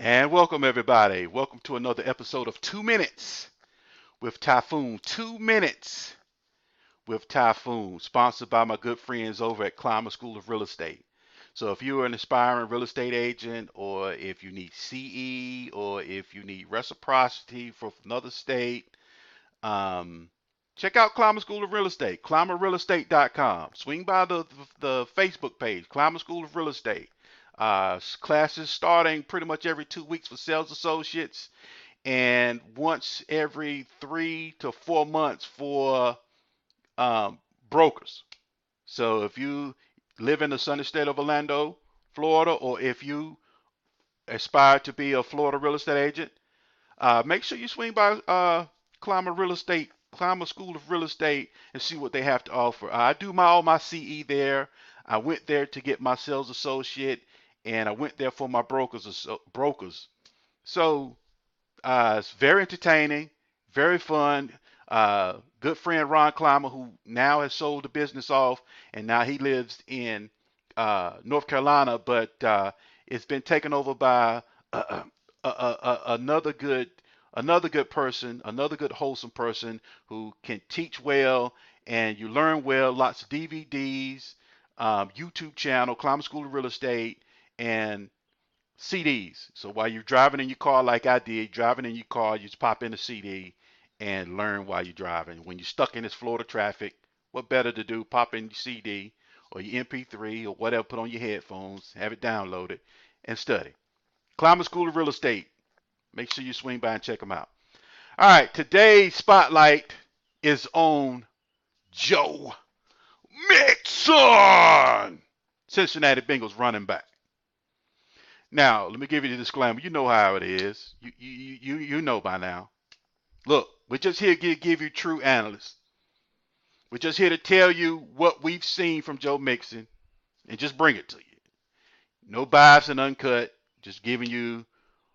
And welcome, everybody. Welcome to another episode of 2 Minutes with Typhoon. 2 Minutes with Typhoon, sponsored by my good friends over at Climber School of Real Estate. So if you're an aspiring real estate agent, or if you need CE, or if you need reciprocity from another state, um, check out Climber School of Real Estate, climberrealestate.com. Swing by the Facebook page, Climber School of Real Estate. Classes starting pretty much every 2 weeks for sales associates, and once every 3 to 4 months for um, brokers. So if you live in the sunny state of Orlando, Florida, or if you aspire to be a Florida real estate agent, make sure you swing by Climber Real Estate, Climber School of Real Estate, and see what they have to offer. I do all my CE there. I went there to get my sales associate, and I went there for my brokers. So it's very entertaining, very fun. Good friend Ron Climber, who now has sold the business off, and now he lives in North Carolina, but it's been taken over by another good person, another good wholesome person who can teach well and you learn well. Lots of DVDs, YouTube channel, Climber School of Real Estate, and CDs. So while you're driving in your car, like I did, driving in your car, you just pop in a CD and learn while you're driving. When you're stuck in this Florida traffic, what better to do? Pop in your CD or your MP3 or whatever, put on your headphones, have it downloaded, and study. Climber School of Real Estate. Make sure you swing by and check them out. All right, today's spotlight is on Joe Mixon, Cincinnati Bengals running back. Now, let me give you the disclaimer. You know how it is. You know by now. Look, we're just here to give you true analysts. We're just here to tell you what we've seen from Joe Mixon and just bring it to you. No bias and uncut, just giving you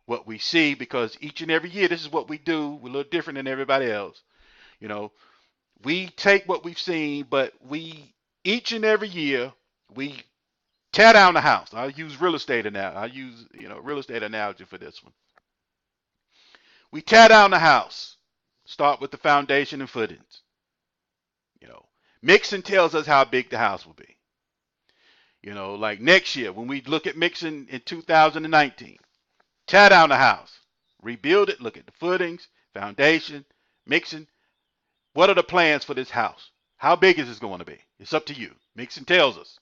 what we see, because each and every year this is what we do. We're a little different than everybody else. You know, we take what we've seen, but each and every year we tear down the house. I'll use real estate analogy. I'll use real estate analogy for this one. We tear down the house. Start with the foundation and footings. Mixon tells us how big the house will be. Like next year when we look at Mixon in 2019, tear down the house, rebuild it, look at the footings, foundation, Mixon. What are the plans for this house? How big is this going to be? It's up to you. Mixon tells us.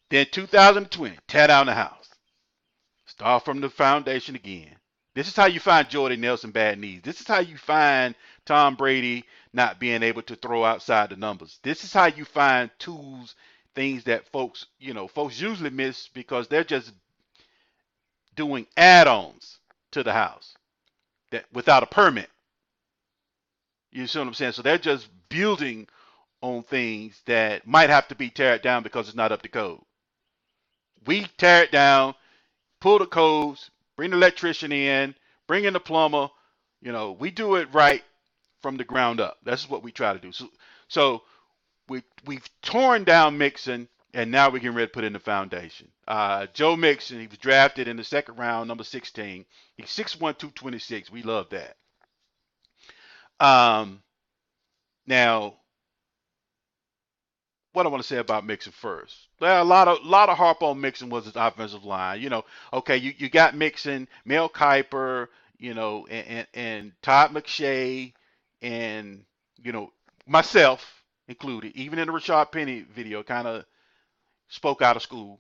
Then 2020, tear down the house. Start from the foundation again. This is how you find Jordy Nelson bad knees. This is how you find Tom Brady not being able to throw outside the numbers. This is how you find tools, things that folks usually miss because they're just doing add-ons to the house that without a permit. You see what I'm saying? So they're just building on things that might have to be teared down because it's not up to code. We tear it down, pull the codes, bring the electrician in, bring in the plumber. We do it right from the ground up. That's what we try to do. So we've torn down Mixon, and now we're getting ready to put in the foundation. Joe Mixon, he was drafted in the second round, number 16. He's 6'1", 226. We love that. Now, what I want to say about Mixon first. Well, a lot of harp on Mixon was his offensive line. Okay, you got Mixon, Mel Kiper, and Todd McShay, and myself included. Even in the Rashad Penny video, kind of spoke out of school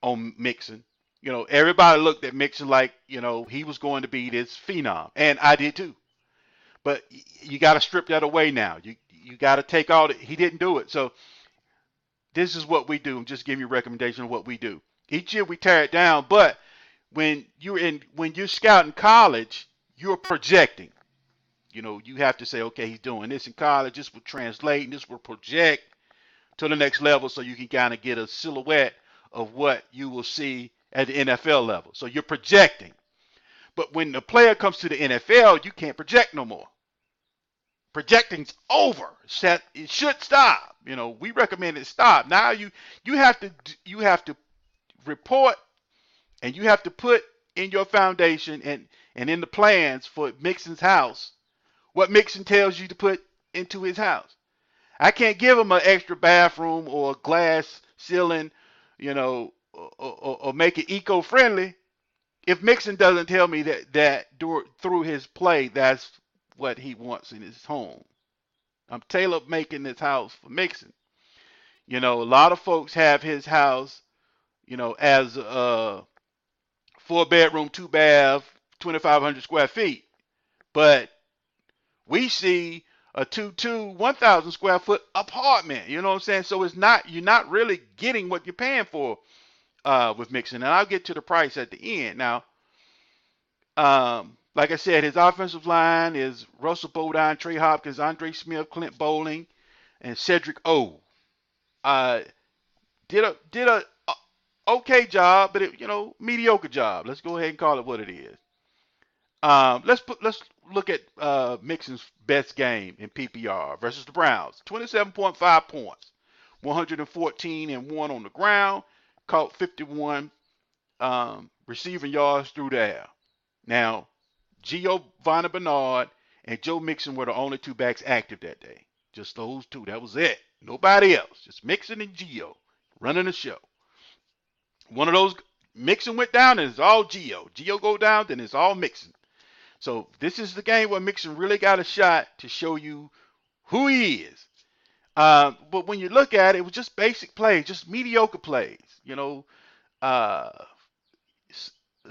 on Mixon. Everybody looked at Mixon like he was going to be this phenom, and I did too. But you got to strip that away now. You got to take all he didn't do it. So this is what we do. I'm just giving you a recommendation of what we do. Each year we tear it down, but when you're scouting college, you're projecting. You have to say, okay, he's doing this in college. This will translate, and this will project to the next level, so you can kind of get a silhouette of what you will see at the NFL level. So you're projecting. But when the player comes to the NFL, you can't project no more. Projecting's over. It should stop. We recommend it stop. Now you have to report, and you have to put in your foundation and in the plans for Mixon's house what Mixon tells you to put into his house. I can't give him an extra bathroom or a glass ceiling, or make it eco-friendly if Mixon doesn't tell me through his play that's what he wants in his home. I'm tailor making this house for Mixon. A lot of folks have his house, as a 4 bedroom, 2 bath, 2,500 square feet. But we see a 1,000 square foot apartment. You know what I'm saying? So you're not really getting what you're paying for with Mixon. And I'll get to the price at the end. Now, like I said, his offensive line is Russell Bodine, Trey Hopkins, Andre Smith, Clint Bowling, and Cedric O. Did a okay job, but mediocre job. Let's go ahead and call it what it is. Let's look at Mixon's best game in PPR versus the Browns. 27.5 points, 114-1 on the ground, caught 51 receiving yards through the air. Now, Giovanni Bernard and Joe Mixon were the only two backs active that day. Just those two. That was it. Nobody else. Just Mixon and Gio running the show. One of those, Mixon went down, and it's all Gio. Gio go down, then it's all Mixon. So this is the game where Mixon really got a shot to show you who he is. But when you look at it, it was just basic plays, just mediocre plays.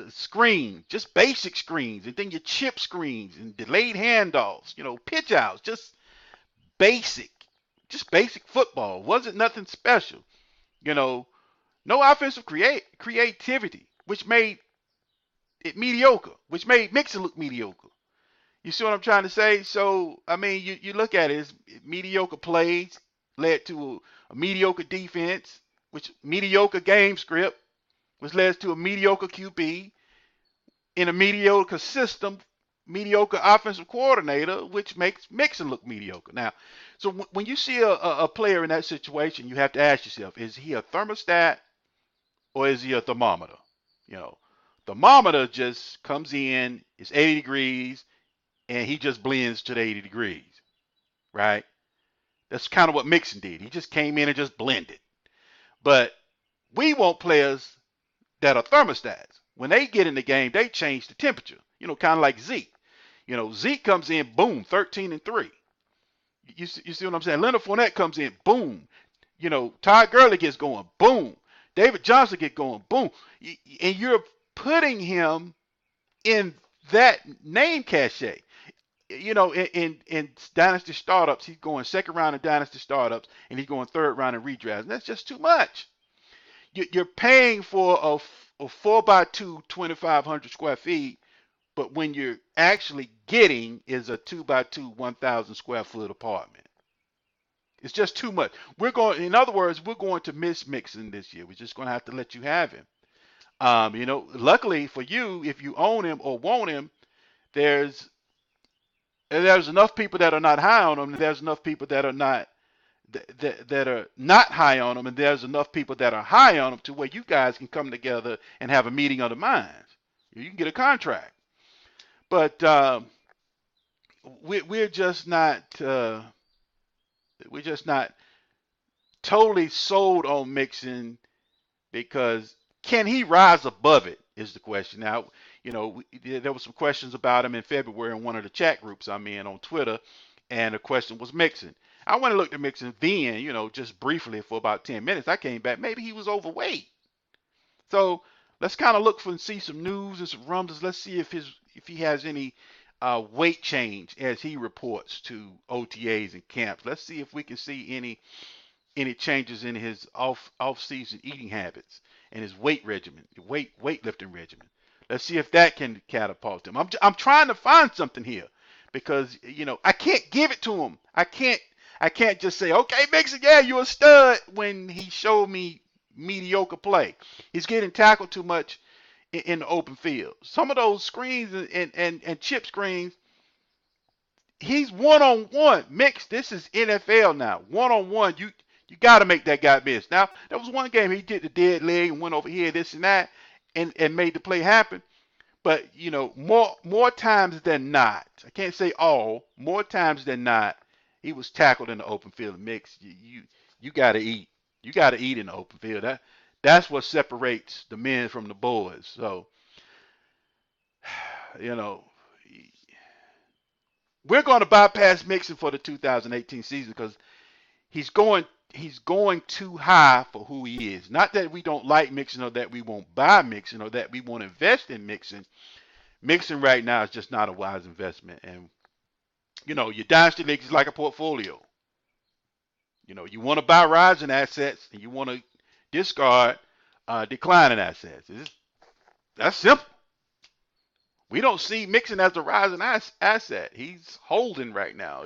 Screen, just basic screens, and then your chip screens and delayed handoffs, pitch outs, just basic football. Wasn't nothing special. No offensive creativity, which made it mediocre, which made Mixon look mediocre. You see what I'm trying to say? So, I mean, you look at it, it's mediocre plays led to a mediocre defense, which mediocre game script, which led to a mediocre QB in a mediocre system, mediocre offensive coordinator, which makes Mixon look mediocre. Now, so when you see a player in that situation, you have to ask yourself, is he a thermostat or is he a thermometer? Thermometer just comes in, it's 80 degrees, and he just blends to the 80 degrees, right? That's kind of what Mixon did. He just came in and just blended. But we want players that are thermostats. When they get in the game, they change the temperature, kind of like Zeke. Zeke comes in, boom, 13-3. You see what I'm saying? Leonard Fournette comes in, boom. Todd Gurley gets going, boom. David Johnson gets going, boom. And you're putting him in that name cachet. In dynasty startups, he's going second round in dynasty startups, and he's going third round in redrafts. And that's just too much. You're paying for a 4x2, 2,500 square feet, but when you're actually getting is a 2x2, 1,000 square foot apartment. It's just too much. In other words, we're going to miss Mixon this year. We're just going to have to let you have him. Luckily for you, if you own him or want him, there's enough people that are not high on him. There's enough people that are not high on him, and there's enough people that are high on him to where you guys can come together and have a meeting of the minds. You can get a contract, but we're just not totally sold on Mixon, because can he rise above it is the question. Now, there were some questions about him in February in one of the chat groups I'm in on Twitter, and the question was Mixon. I went and looked at Mixon then, just briefly for about 10 minutes. I came back, maybe he was overweight. So let's kind of look for and see some news and some rumbles. Let's see if he has any weight change as he reports to OTAs and camps. Let's see if we can see any changes in his off-season eating habits and his weightlifting regimen. Let's see if that can catapult him. I'm trying to find something here, because I can't give it to him. I can't just say, okay, Mixon, yeah, you're a stud, when he showed me mediocre play. He's getting tackled too much in the open field. Some of those screens and chip screens, he's one-on-one. Mix, this is NFL now. One-on-one, you got to make that guy miss. Now, there was one game he did the dead leg and went over here, this and that, and made the play happen. But more times than not, I can't say all. More times than not, he was tackled in the open field. Mix, you got to eat. You got to eat in the open field. That's what separates the men from the boys. So you know, we're going to bypass Mixon for the 2018 season because he's going he's going too high for who he is. Not that we don't like Mixon or that we won't buy Mixon or that we won't invest in Mixon. Mixon right now is just not a wise investment. And your dynasty league is like a portfolio. You want to buy rising assets and you want to discard declining assets. That's simple. We don't see Mixon as a rising asset. He's holding right now.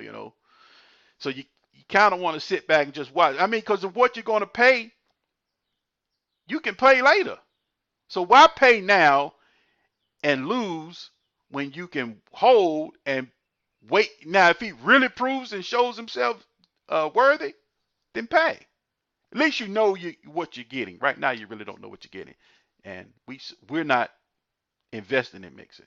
So you kind of want to sit back and just watch. I mean, because of what you're going to pay, you can pay later. So why pay now and lose when you can hold and wait? Now, if he really proves and shows himself worthy, then pay. At least you know what you're getting. Right now, you really don't know what you're getting, and we're not investing in Mixon.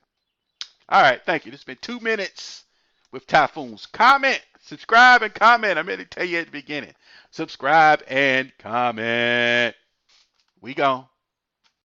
All right, thank you. This has been 2 minutes with Typhoons. Comment, subscribe, and comment. I meant to tell you at the beginning. Subscribe and comment. We gone.